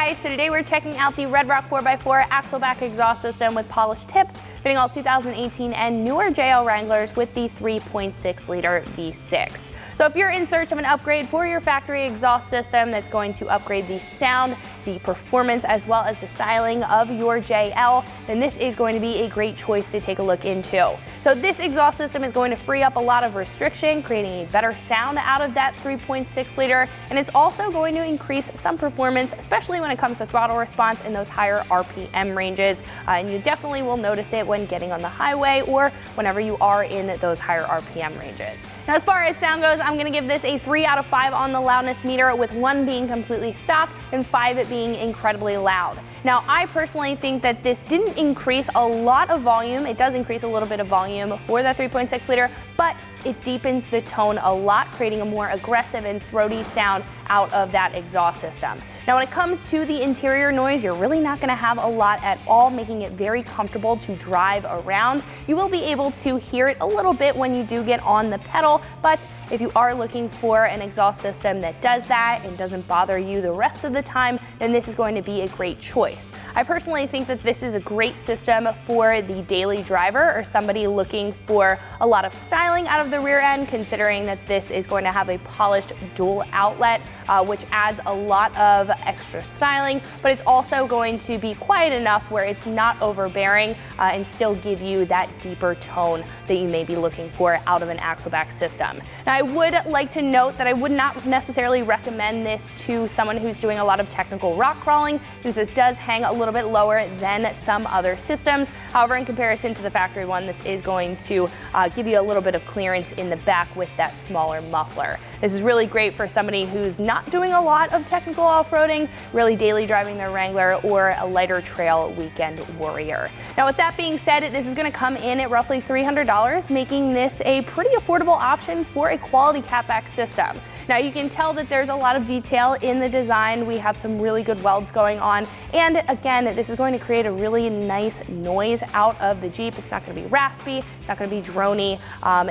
guys, so today we're checking out the Red Rock 4x4 Axleback exhaust system with polished tips, fitting all 2018 and newer JL Wranglers with the 3.6 liter V6. So if you're in search of an upgrade for your factory exhaust system that's going to upgrade the sound, the performance, as well as the styling of your JL, then this is going to be a great choice to take a look into. So this exhaust system is going to free up a lot of restriction, creating a better sound out of that 3.6 liter, and it's also going to increase some performance, especially when it comes to throttle response in those higher RPM ranges, and you definitely will notice it when getting on the highway or whenever you are in those higher RPM ranges. Now, as far as sound goes, I'm going to give this a 3 out of 5 on the loudness meter, with 1 being completely stock and 5 being incredibly loud. Now, I personally think that this didn't increase a lot of volume. It does increase a little bit of volume for that 3.6 liter, but it deepens the tone a lot, creating a more aggressive and throaty sound out of that exhaust system. Now, when it comes to the interior noise, you're really not going to have a lot at all, making it very comfortable to drive around. You will be able to hear it a little bit when you do get on the pedal, but if you are looking for an exhaust system that does that and doesn't bother you the rest of the time, then this is going to be a great choice. I personally think that this is a great system for the daily driver or somebody looking for a lot of styling out of the rear end, considering that this is going to have a polished dual outlet, which adds a lot of extra styling, but it's also going to be quiet enough where it's not overbearing and still give you that deeper tone that you may be looking for out of an Axleback system. Now, I would like to note that I would not necessarily recommend this to someone who's doing a lot of technical rock crawling, since this does hang a little bit lower than some other systems. However, in comparison to the factory one, this is going to give you a little bit of clearance in the back with that smaller muffler. This is really great for somebody who's not doing a lot of technical off-roading, really daily driving their Wrangler, or a lighter trail weekend warrior. Now, with that being said, this is going to come in at roughly $300, making this a pretty affordable option for a quality catback system. Now, you can tell that there's a lot of detail in the design. We have some really good welds going on, and again, this is going to create a really nice noise out of the Jeep. It's not going to be raspy, it's not going to be drony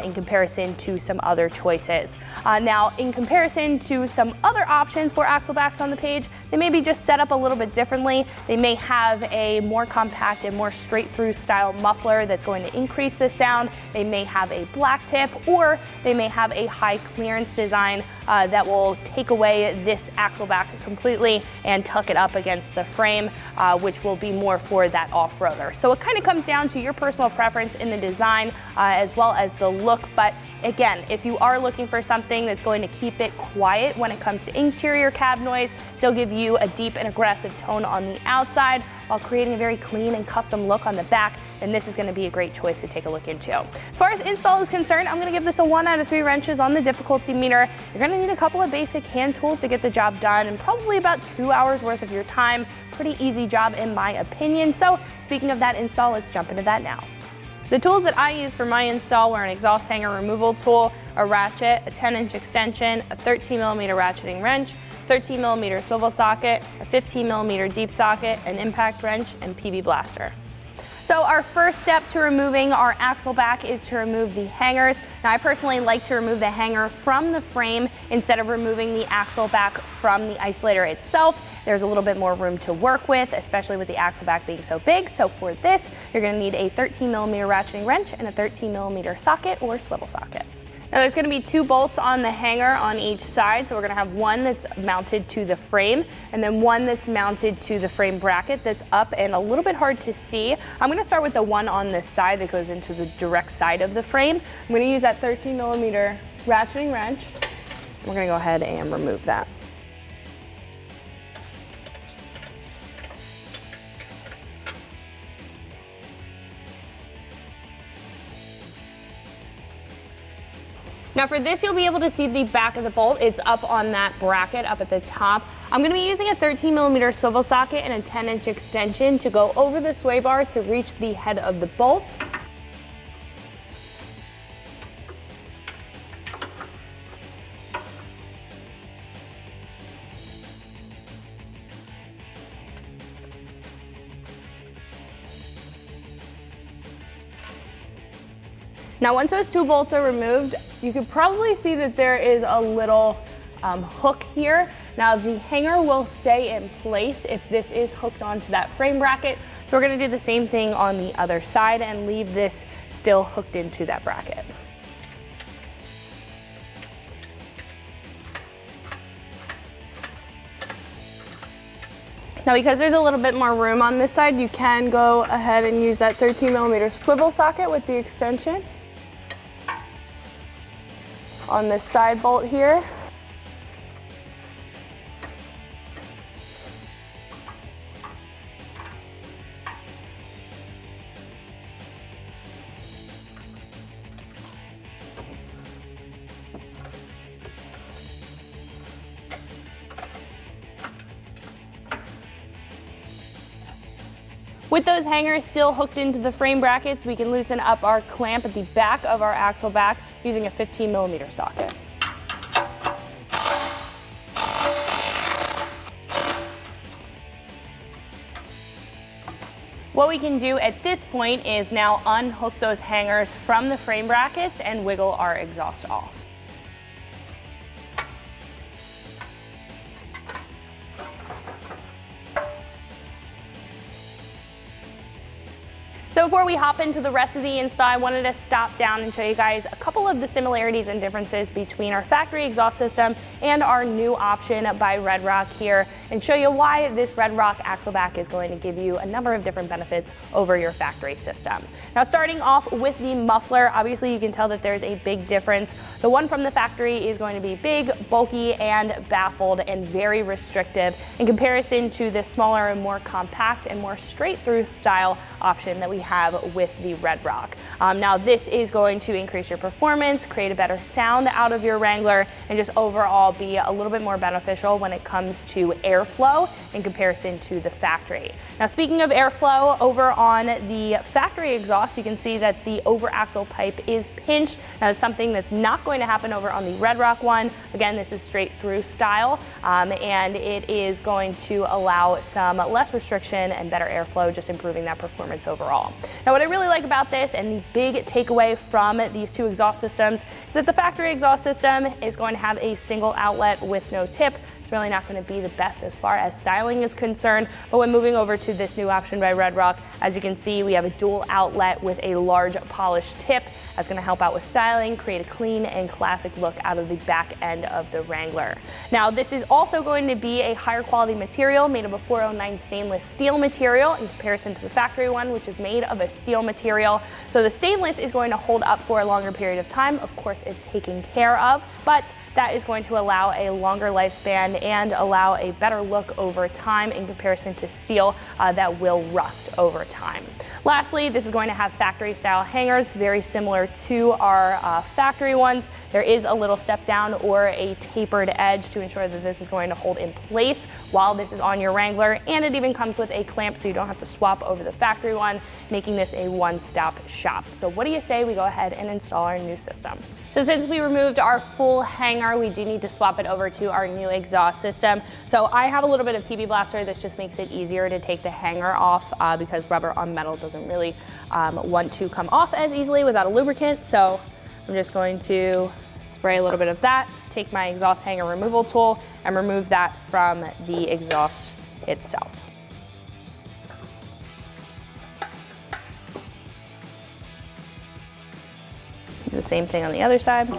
in comparison to some other choices. Now, in comparison to some other options for Axlebacks on the page, they may be just set up a little bit differently. They may have a more compact and more straight-through style muffler that's going to increase the sound. They may have a black tip, or they may have a high clearance design that will take away this Axleback completely and tuck it up against the frame, which will be more for that off-roader. So it kind of comes down to your personal preference in the design as well as the look. But again, if you are looking for something that's going to keep it quiet when it comes to interior cab noise, still give you a deep and aggressive tone on the outside, while creating a very clean and custom look on the back, then this is going to be a great choice to take a look into. As far as install is concerned, I'm going to give this a 1 out of 3 wrenches on the difficulty meter. You're going to need a couple of basic hand tools to get the job done, and probably about 2 hours worth of your time. Pretty easy job in my opinion. So speaking of that install, let's jump into that now. The tools that I used for my install were an exhaust hanger removal tool, a ratchet, a 10-inch extension, a 13mm ratcheting wrench, 13mm swivel socket, a 15mm deep socket, an impact wrench, and PB blaster. So our first step to removing our Axleback is to remove the hangers. Now, I personally like to remove the hanger from the frame instead of removing the Axleback from the isolator itself. There's a little bit more room to work with, especially with the Axleback being so big. So for this, you're going to need a 13mm ratcheting wrench and a 13mm socket or swivel socket. Now, there's going to be 2 bolts on the hanger on each side, so we're going to have one that's mounted to the frame and then one that's mounted to the frame bracket that's up and a little bit hard to see. I'm going to start with the one on this side that goes into the direct side of the frame. I'm going to use that 13mm ratcheting wrench. We're going to go ahead and remove that. Now, for this, you'll be able to see the back of the bolt. It's up on that bracket up at the top. I'm going to be using a 13mm swivel socket and a 10-inch extension to go over the sway bar to reach the head of the bolt. Now, once those 2 bolts are removed, you could probably see that there is a little hook here Now the hanger will stay in place if this is hooked onto that frame bracket. So we're gonna do the same thing on the other side and leave this still hooked into that bracket. Now because there's a little bit more room on this side, you can go ahead and use that 13mm swivel socket with the extension on this side bolt here. With those hangers still hooked into the frame brackets, we can loosen up our clamp at the back of our axle back using a 15mm socket. What we can do at this point is now unhook those hangers from the frame brackets and wiggle our exhaust off. So before we hop into the rest of the install, I wanted to stop down and show you guys a couple of the similarities and differences between our factory exhaust system and our new option by Red Rock here, and show you why this Red Rock axle back is going to give you a number of different benefits over your factory system. Now starting off with the muffler, obviously you can tell that there's a big difference. The one from the factory is going to be big, bulky, and baffled and very restrictive in comparison to the smaller and more compact and more straight through style option that we have with the Red Rock. Now this is going to increase your performance, create a better sound out of your Wrangler, and just overall be a little bit more beneficial when it comes to airflow in comparison to the factory. Now speaking of airflow, over on the factory exhaust, you can see that the over axle pipe is pinched. Now it's something that's not going to happen over on the Red Rock one. Again, this is straight through style, and it is going to allow some less restriction and better airflow, just improving that performance overall. Now what I really like about this, and the big takeaway from these two exhaust systems, is that the factory exhaust system is going to have a single outlet with no tip. It's really not going to be the best as far as styling is concerned, but when moving over to this new option by Red Rock, as you can see, we have a dual outlet with a large polished tip. That's going to help out with styling, create a clean and classic look out of the back end of the Wrangler. Now this is also going to be a higher quality material made of a 409 stainless steel material in comparison to the factory one, which is made of a steel material. So the stainless is going to hold up for a longer period of time, of course if taken care of, but that is going to allow a longer lifespan and allow a better look over time in comparison to steel that will rust over time. Lastly, this is going to have factory style hangers, very similar to our factory ones. There is a little step down or a tapered edge to ensure that this is going to hold in place while this is on your Wrangler, and it even comes with a clamp so you don't have to swap over the factory one, making this a one-stop shop. So what do you say we go ahead and install our new system? So since we removed our full hanger, we do need to swap it over to our new exhaust system. So I have a little bit of PB Blaster. This just makes it easier to take the hanger off because rubber on metal doesn't really want to come off as easily without a lubricant. So I'm just going to spray a little bit of that, take my exhaust hanger removal tool, and remove that from the exhaust itself. The same thing on the other side.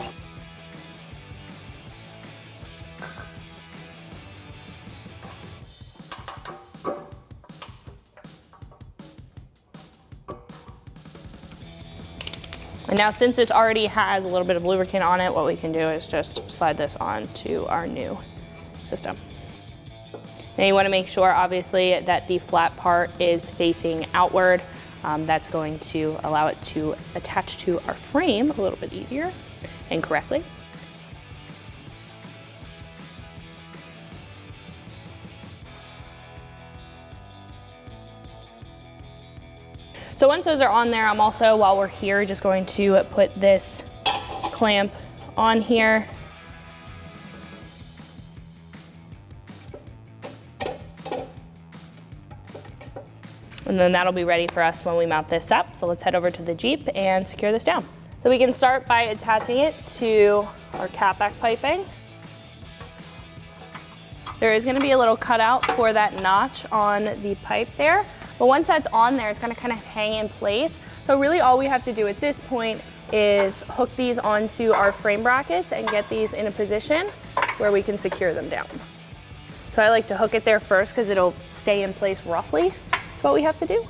And now since this already has a little bit of lubricant on it, what we can do is just slide this on to our new system. Now you want to make sure obviously that the flat part is facing outward. That's going to allow it to attach to our frame a little bit easier and correctly. So once those are on there, I'm also, while we're here, just going to put this clamp on here. And then that'll be ready for us when we mount this up. So let's head over to the Jeep and secure this down. So we can start by attaching it to our catback piping. there is going to be a little cutout for that notch on the pipe there. But once that's on there, it's going to kind of hang in place. So really all we have to do at this point is hook these onto our frame brackets and get these in a position where we can secure them down. So I like to hook it there first because it'll stay in place roughly. That's what we have to do.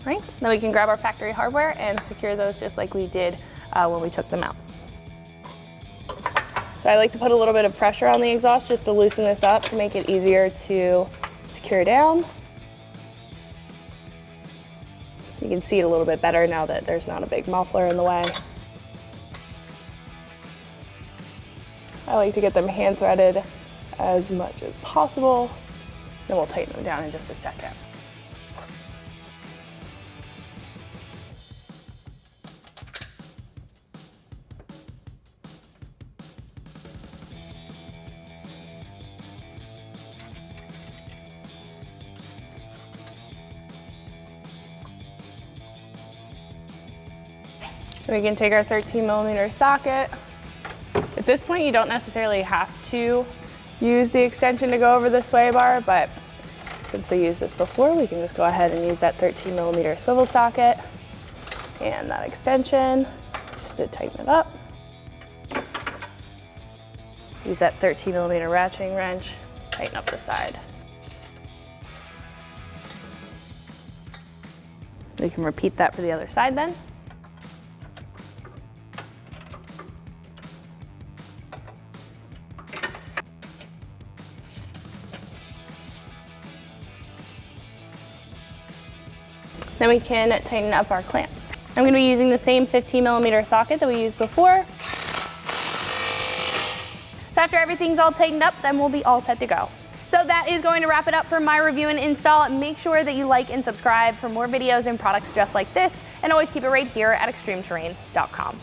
Right, then we can grab our factory hardware and secure those just like we did when we took them out. So I like to put a little bit of pressure on the exhaust just to loosen this up to make it easier to secure down. You can see it a little bit better now that there's not a big muffler in the way. I like to get them hand threaded as much as possible. Then we'll tighten them down in just a second. We can take our 13mm socket. At this point, you don't necessarily have to use the extension to go over the sway bar, but since we used this before, we can just go ahead and use that 13mm swivel socket and that extension just to tighten it up. Use that 13mm ratcheting wrench, tighten up the side. We can repeat that for the other side then. Then we can tighten up our clamp. I'm going to be using the same 15mm socket that we used before. So after everything's all tightened up, then we'll be all set to go. So that is going to wrap it up for my review and install. Make sure that you like and subscribe for more videos and products just like this, and always keep it right here at extremeterrain.com.